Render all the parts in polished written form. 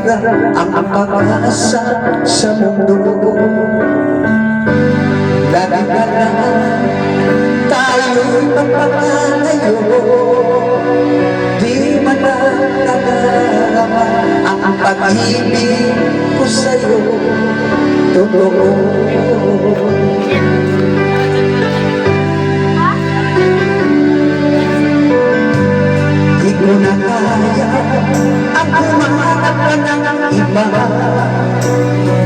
ka ang pag-asa sa mundo. Lagi ka na tayo'y magpapalayo, di man nakadarama ang pag-ibig ko sa'yo. Totoo. Di ko na kaya ang humanap ka ng iba,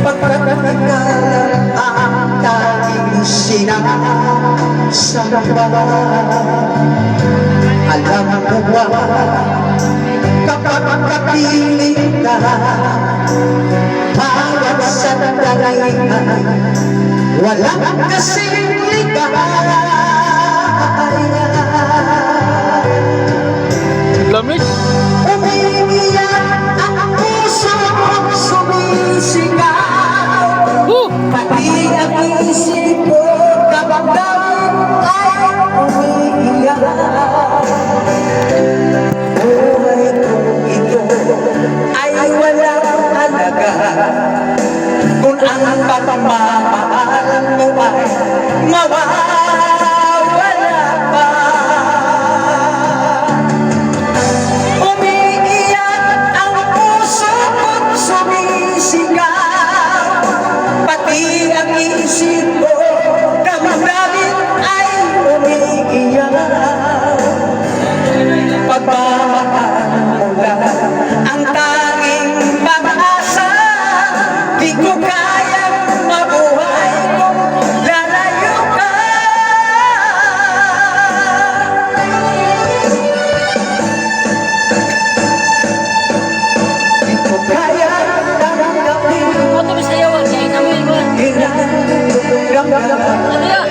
pagkakakala ang tanging sinasamba. Alam ko ba kapag kapiling ka, bawat sandali walang kasing ligaya. Lamig? Umiiyak ang puso kong sumisigaw, pati ang isip ko kapagdaw ay umiiyak. Buhay kong ito ay walang halaga kung ang pagmamahal mo ay mawawala pa. Umiiyak ang puso ko't sumisigaw, pati ang isip ko damdamin ay umiiyak. Pagmamahal mo lang ang tanging pag-asa, di ko kayang mabuhay kung lalayo ka. Di ko kayang tanggapin Ano ba sa'yo? Huwag kayo namin mo. hinaramdaman. Ano yan?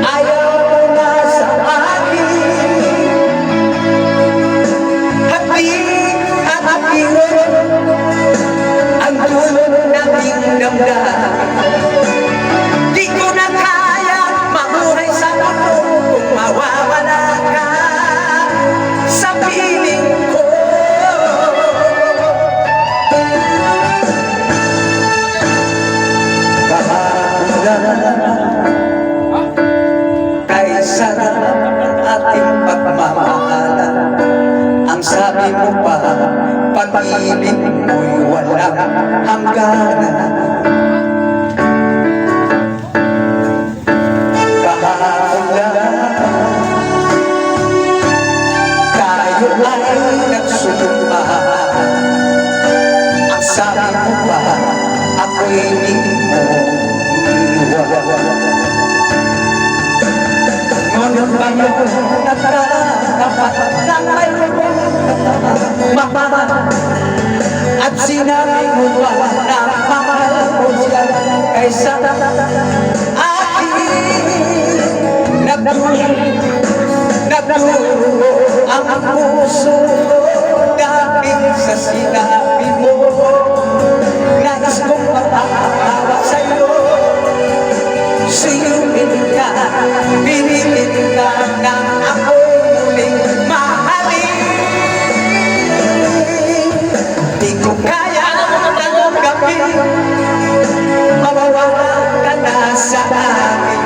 Ayaw mo na sa akin, hati at hirap ang tulong nating damdamin. Di ko na kaya mabuhay sa mundo kung mawawala ka sa piling ko. Kay sarap ng ating pagmamahalan, ang sabi mo pa, pag-ibig mo'y walang hangganan. Kahapon lang tayo ay nagsumpaan, ang sabi mo pa, ako'y di mo iiwan. Ngunit ngayon nagkakapat na mayroong mahal, at sinabi mo pa na mahal mo siya kaysa akin. Nagdulo ang puso ko dahil sa sinabi mo. Nais kong mapapatawa sa'yo, siyuin ka, pinilit ka na ako'y muling mahalin. Di ko kaya tanggapin, mawawala ka na sa akin.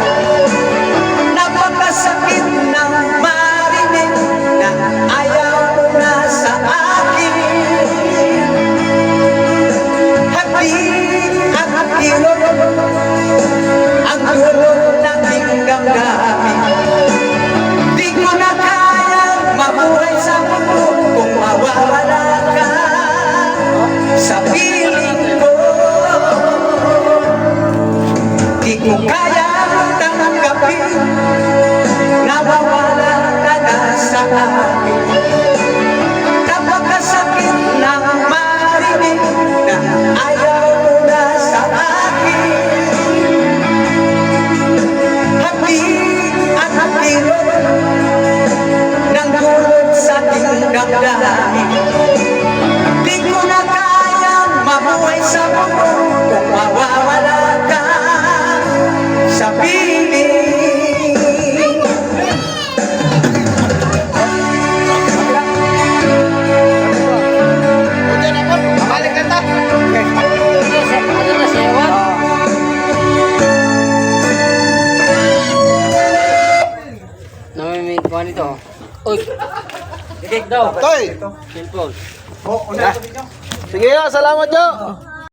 Napakasakit ng marinig na ayaw mo na sa akin. Hati at hirap ang tulong nating damdamin. Di ko na kaya mabuhay sa mundo kung mawawala ka sa piling ko. Di ko kaya tanggapin na mawala ka na sa akin. Napakasakit ng marinig na ayaw mo na sa akin. Hati at hirap ng dulot sa ating damdamin. Di ko na kayang mabuhay sa mundo kung mawawala ka sa piling. Music daw. Toy! Cellphone. Sige, salamat, Jo!